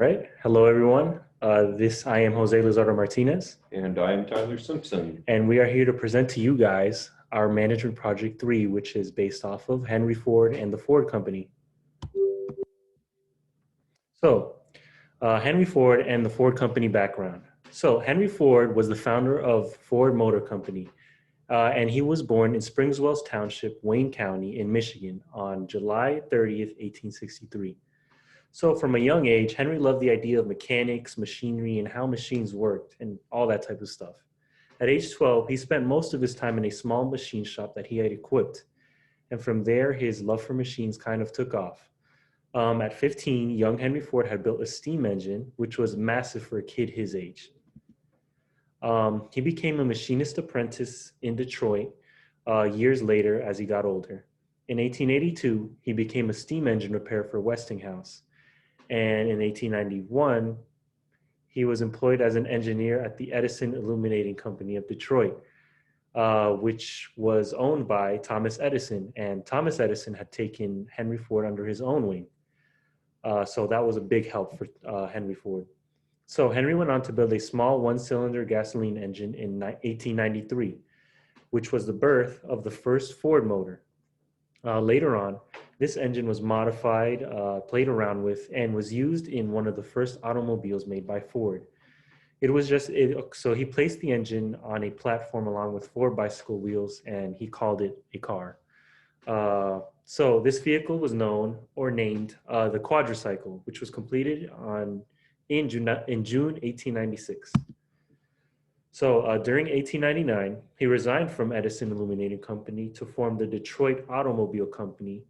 All right. Hello, everyone. I am Jose Lizardo Martinez, And I am Tyler Simpson. and we are here to present to you guys our Management Project 3, which is based off of Henry Ford and the Ford Company. So, Henry Ford and the Ford Company background. So, Henry Ford was the founder of Ford Motor Company, and he was born in Springs Wells Township, Wayne County, in Michigan on July 30th, 1863. So, from a young age, Henry loved the idea of mechanics, machinery, and how machines worked, and all that type of stuff. At age 12, he spent most of his time in a small machine shop that he had equipped. And from there, his love for machines kind of took off. At 15, young Henry Ford had built a steam engine, which was massive for a kid his age. He became a machinist apprentice in Detroit years later as he got older. In 1882, he became a steam engine repairer for Westinghouse. And in 1891, he was employed as an engineer at the Edison Illuminating Company of Detroit, which was owned by Thomas Edison. And Thomas Edison had taken Henry Ford under his own wing. So that was a big help for Henry Ford. So Henry went on to build a small one-cylinder gasoline engine in 1893, which was the birth of the first Ford motor. Later on, this engine was modified, played around with, and was used in one of the first automobiles made by Ford. So he placed the engine on a platform along with four bicycle wheels, and he called it a car. So this vehicle was known or named the quadricycle, which was completed in June 1896. So during 1899, he resigned from Edison Illuminating Company to form the Detroit Automobile Company,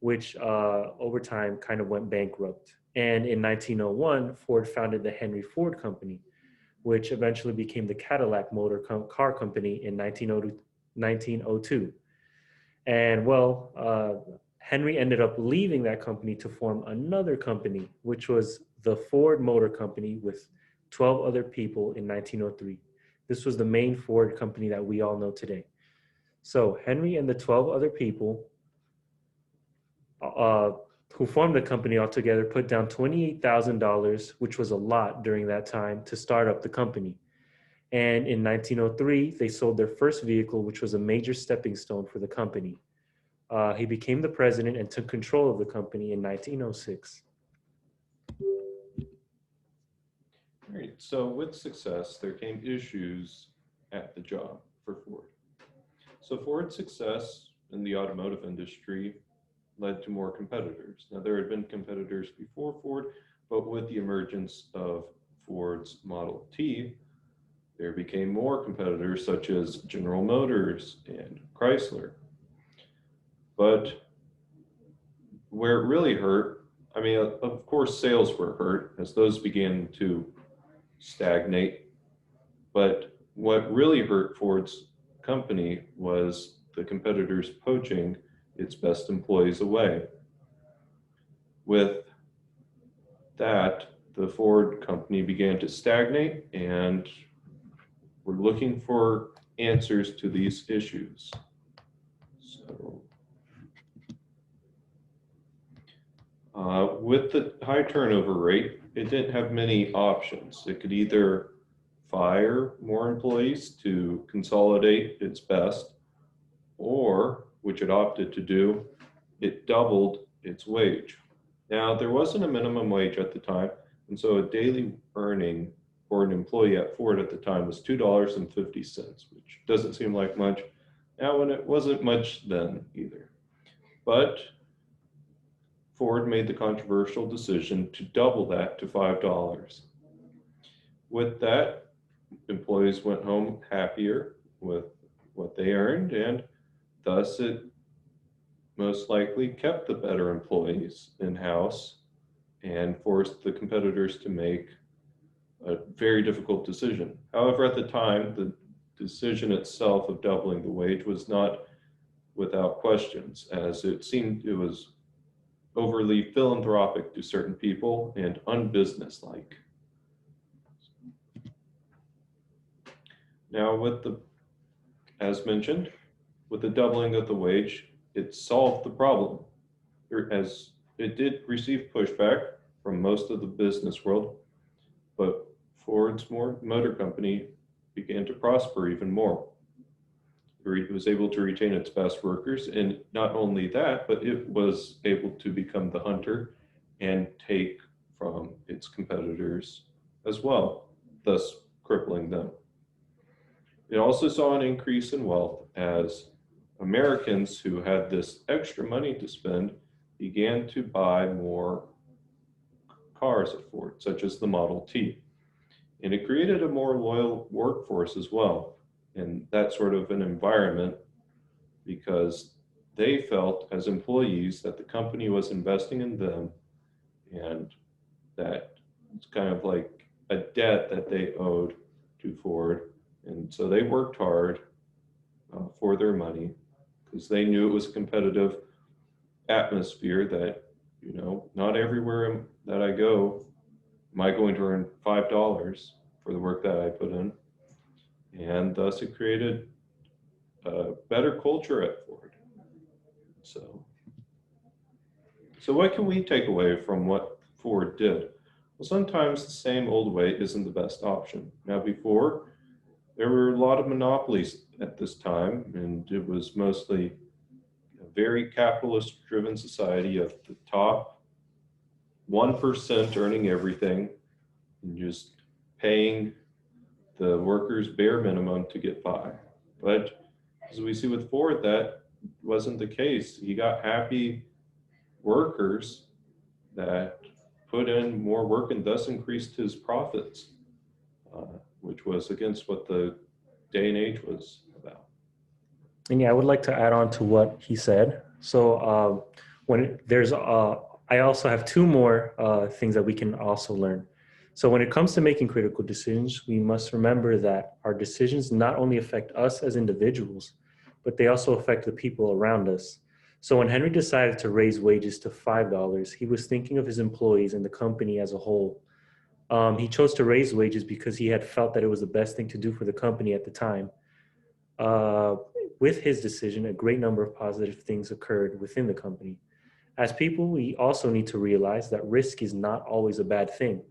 which over time kind of went bankrupt. And in 1901, Ford founded the Henry Ford Company, which eventually became the Cadillac Motor Car Company in 1902. And Henry ended up leaving that company to form another company, which was the Ford Motor Company with 12 other people in 1903. This was the main Ford company that we all know today. So Henry and the 12 other people uh, who formed the company altogether put down $28,000, which was a lot during that time, to start up the company. And in 1903, they sold their first vehicle, which was a major stepping stone for the company. He became the president and took control of the company in 1906. All right, so with success, there came issues at the job for Ford. So Ford's success in the automotive industry led to more competitors. Now, there had been competitors before Ford, but with the emergence of Ford's Model T, there became more competitors such as General Motors and Chrysler. But where it really hurt, I mean, of course, sales were hurt as those began to stagnate. But what really hurt Ford's company was the competitors poaching its best employees away. With that, the Ford company began to stagnate, and we're looking for answers to these issues. So, with the high turnover rate, it didn't have many options. It could either fire more employees to consolidate its best, or, which it opted to do, it doubled its wage. Now, there wasn't a minimum wage at the time, and so a daily earning for an employee at Ford at the time was $2.50, which doesn't seem like much now, and it wasn't much then either. But Ford made the controversial decision to double that to $5. With that, employees went home happier with what they earned, and thus it most likely kept the better employees in-house and forced the competitors to make a very difficult decision. However, at the time, the decision itself of doubling the wage was not without questions, as it seemed it was overly philanthropic to certain people and unbusinesslike. Now, as mentioned, with the doubling of the wage, it solved the problem, as it did receive pushback from most of the business world, but Ford's Motor Company began to prosper even more. It was able to retain its best workers, and not only that, but it was able to become the hunter and take from its competitors as well, thus crippling them. It also saw an increase in wealth as Americans who had this extra money to spend began to buy more cars at Ford, such as the Model T. And it created a more loyal workforce as well in that sort of an environment, because they felt as employees that the company was investing in them, and that it's kind of like a debt that they owed to Ford. And so they worked hard for their money, because they knew it was a competitive atmosphere that, you know, not everywhere that I go am I going to earn $5 for the work that I put in. And thus it created a better culture at Ford. So what can we take away from what Ford did? Well, sometimes the same old way isn't the best option. Now, before, there were a lot of monopolies at this time, and it was mostly a very capitalist-driven society of the top 1% earning everything and just paying the workers bare minimum to get by. But as we see with Ford, that wasn't the case. He got happy workers that put in more work and thus increased his profits, which was against what the day and age was about. And yeah, I would like to add on to what he said. So I also have two more things that we can also learn. So when it comes to making critical decisions, we must remember that our decisions not only affect us as individuals, but they also affect the people around us. So when Henry decided to raise wages to $5, he was thinking of his employees and the company as a whole. He chose to raise wages because he had felt that it was the best thing to do for the company at the time. With his decision, a great number of positive things occurred within the company. As people, we also need to realize that risk is not always a bad thing.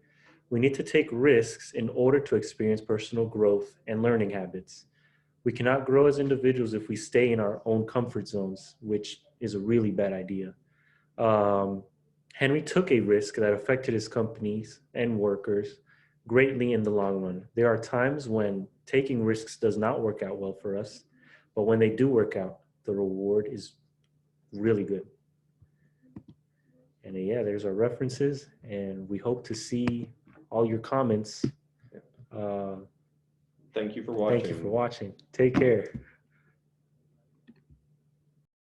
We need to take risks in order to experience personal growth and learning habits. We cannot grow as individuals if we stay in our own comfort zones, which is a really bad idea. Henry took a risk that affected his companies and workers greatly in the long run. There are times when taking risks does not work out well for us, but when they do work out, the reward is really good. And yeah, there's our references, and we hope to see all your comments. Thank you for watching. Thank you for watching. Take care.